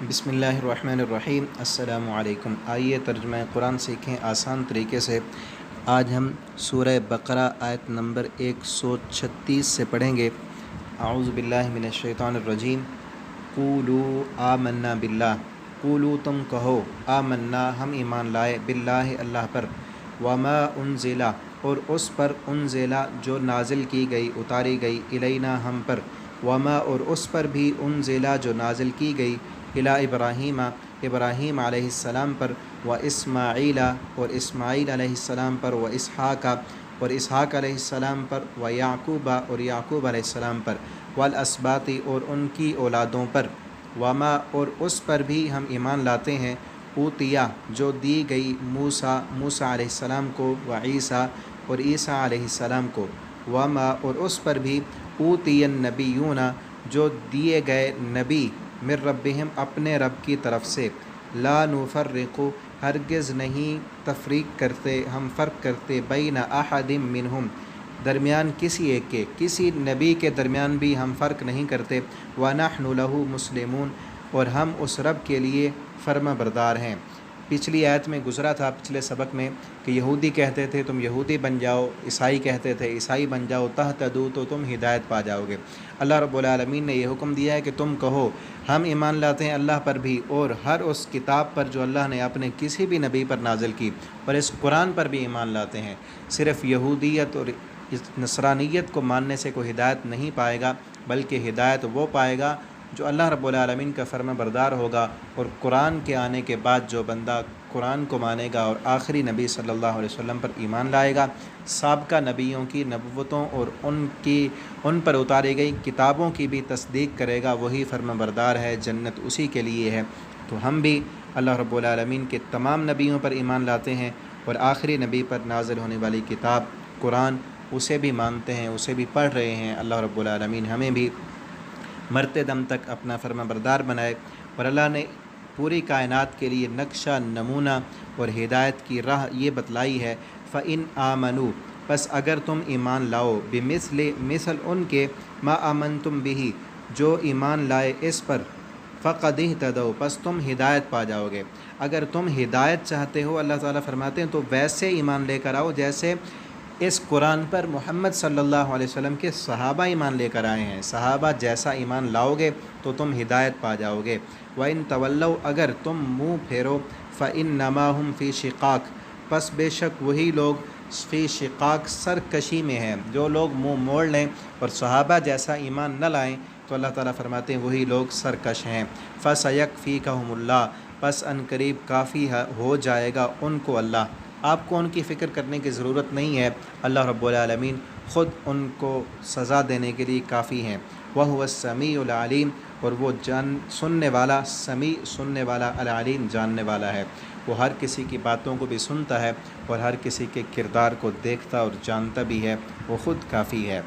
بسم اللہ الرحمن الرحیم۔ السلام علیکم۔ آئیے ترجمہ قرآن سیکھیں آسان طریقے سے۔ آج ہم سورہ بقرہ آیت نمبر 136 سے پڑھیں گے۔ اعوذ باللہ من الشیطان الرجیم۔ قولوا آمنا باللہ، قولوا تم کہو، آمنا ہم ایمان لائے، باللہ اللہ پر، وما انزل اور اس پر، انزل جو نازل کی گئی، اتاری گئی، الینا ہم پر، وما اور اس پر بھی، انزل جو نازل کی گئی، الی ابراہیم ابراہیم علیہ السلام پر، و اسماعیل اور اسماعیل علیہ السلام پر، و اسحاق اور اسحاق علیہ السلام پر، و یعقوب اور یعقوب علیہ السلام پر، والاسباط اور ان کی اولادوں پر، وما اور اس پر بھی ہم ایمان لاتے ہیں، اوتیا جو دی گئی، موسیٰ علیہ السلام کو، و عیسیٰ اور عیسیٰ علیہ السلام کو، وما اور اس پر بھی، اوتی النبیون جو دیے گئے نبی، من ربہم اپنے رب کی طرف سے، لا نفرق ہرگز نہیں تفریق کرتے ہم فرق کرتے، بین احد منہم درمیان کسی ایک کے، کسی نبی کے درمیان بھی ہم فرق نہیں کرتے، ونحن لہ مسلمون اور ہم اس رب کے لیے فرما بردار ہیں۔ پچھلی آیت میں گزرا تھا، پچھلے سبق میں، کہ یہودی کہتے تھے تم یہودی بن جاؤ، عیسائی کہتے تھے عیسائی بن جاؤ، تہتدوا تو تم ہدایت پا جاؤ گے۔ اللہ رب العالمین نے یہ حکم دیا ہے کہ تم کہو ہم ایمان لاتے ہیں اللہ پر بھی، اور ہر اس کتاب پر جو اللہ نے اپنے کسی بھی نبی پر نازل کی، اور اس قرآن پر بھی ایمان لاتے ہیں۔ صرف یہودیت اور نصرانیت کو ماننے سے کوئی ہدایت نہیں پائے گا، بلکہ ہدایت وہ پائے گا جو اللہ رب العالمین کا فرما بردار ہوگا، اور قرآن کے آنے کے بعد جو بندہ قرآن کو مانے گا اور آخری نبی صلی اللہ علیہ وسلم پر ایمان لائے گا، سابقہ نبیوں کی نبوتوں اور ان پر اتاری گئی کتابوں کی بھی تصدیق کرے گا، وہی فرما بردار ہے، جنت اسی کے لیے ہے۔ تو ہم بھی اللہ رب العالمین کے تمام نبیوں پر ایمان لاتے ہیں، اور آخری نبی پر نازل ہونے والی کتاب قرآن اسے بھی مانتے ہیں، اسے بھی پڑھ رہے ہیں۔ اللہ رب العالمین ہمیں بھی مرتے دم تک اپنا فرما بردار بنائے، اور اللہ نے پوری کائنات کے لیے نقشہ، نمونہ اور ہدایت کی راہ یہ بتلائی ہے۔ فَإِنْ آمَنُوا پس اگر تم ایمان لاؤ، مثل ان کے، ما آمنتم بہ جو ایمان لائے اس پر، فَقَدْ اهْتَدَوْا پس تم ہدایت پا جاؤ گے۔ اگر تم ہدایت چاہتے ہو، اللہ تعالیٰ فرماتے ہیں، تو ویسے ایمان لے کر آؤ جیسے اس قرآن پر محمد صلی اللہ علیہ وسلم کے صحابہ ایمان لے کر آئے ہیں۔ صحابہ جیسا ایمان لاؤ گے تو تم ہدایت پا جاؤ گے۔ وَإِن تَوَلَّوْا اگر تم منہ پھیرو، فَإِنَّمَا هُمْ فِي شِقَاقٍ پس بے شک وہی لوگ فی شقاق سرکشی میں ہیں۔ جو لوگ منہ موڑ لیں اور صحابہ جیسا ایمان نہ لائیں، تو اللہ تعالیٰ فرماتے ہیں وہی لوگ سرکش ہیں۔ فَسَيَكْفِيكَهُمُ اللَّهُ پس ان قریب کافی ہو جائے گا ان کو اللہ۔ آپ کو ان کی فکر کرنے کی ضرورت نہیں ہے، اللہ رب العالمین خود ان کو سزا دینے کے لیے کافی ہیں۔ وَهُوَ السَّمِيعُ الْعَلِيمُ اور وہ سننے والا، سمیع سننے والا، العلیم جاننے والا ہے۔ وہ ہر کسی کی باتوں کو بھی سنتا ہے، اور ہر کسی کے کردار کو دیکھتا اور جانتا بھی ہے، وہ خود کافی ہے۔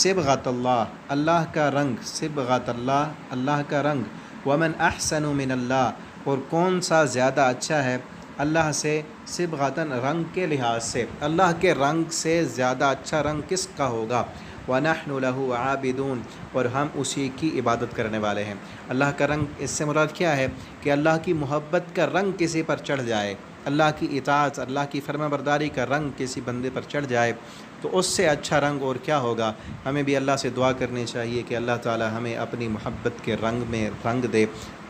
صبغۃ اللہ اللہ کا رنگ، صبغۃ اللہ اللہ کا رنگ، ومن احسن من اللہ اور کون سا زیادہ اچھا ہے اللہ سے، صبغۃً رنگ کے لحاظ سے، اللہ کے رنگ سے زیادہ اچھا رنگ کس کا ہوگا۔ وَنَحْنُ لَهُ عَابِدُونَ اور ہم اسی کی عبادت کرنے والے ہیں۔ اللہ کا رنگ، اس سے مراد کیا ہے کہ اللہ کی محبت کا رنگ کسی پر چڑھ جائے، اللہ کی اطاعت، اللہ کی فرما برداری کا رنگ کسی بندے پر چڑھ جائے، تو اس سے اچھا رنگ اور کیا ہوگا۔ ہمیں بھی اللہ سے دعا کرنی چاہیے کہ اللہ تعالی ہمیں اپنی محبت کے رنگ میں رنگ دے،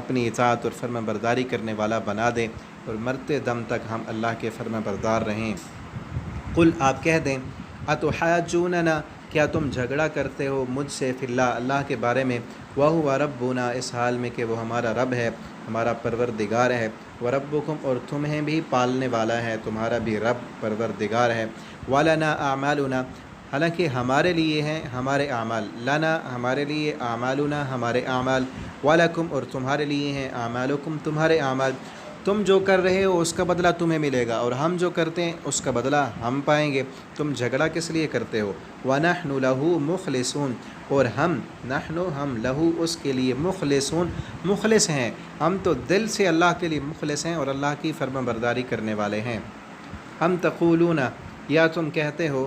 اپنی اطاعت اور فرما برداری کرنے والا بنا دے، اور مرتے دم تک ہم اللہ کے فرما بردار رہیں۔ قل آپ کہہ دیں، اتحاجوننا کیا تم جھگڑا کرتے ہو مجھ سے، فی اللہ اللہ کے بارے میں، وَهُوَ رَبُّنَا اس حال میں کہ وہ ہمارا رب ہے، ہمارا پروردگار ہے، وَرَبُّكُمْ اور تمہیں بھی پالنے والا ہے، تمہارا بھی رب پروردگار ہے، وَلَنَا أَعْمَالُنَا حالانکہ ہمارے لیے ہیں ہمارے اعمال، لنا ہمارے لیے، اعمالنا ہمارے اعمال، وَلَكُمْ اور تمہارے لیے ہیں، اعمالکم تمہارے اعمال، تم جو کر رہے ہو اس کا بدلہ تمہیں ملے گا، اور ہم جو کرتے ہیں اس کا بدلہ ہم پائیں گے، تم جھگڑا کس لیے کرتے ہو۔ وَنَحْنُ لَهُ مُخْلِصُونَ اور ہم لَهُ اس کے لیے، مخلصون مخلص ہیں، ہم تو دل سے اللہ کے لیے مخلص ہیں اور اللہ کی فرما برداری کرنے والے ہیں۔ ہم تقولون یا تم کہتے ہو،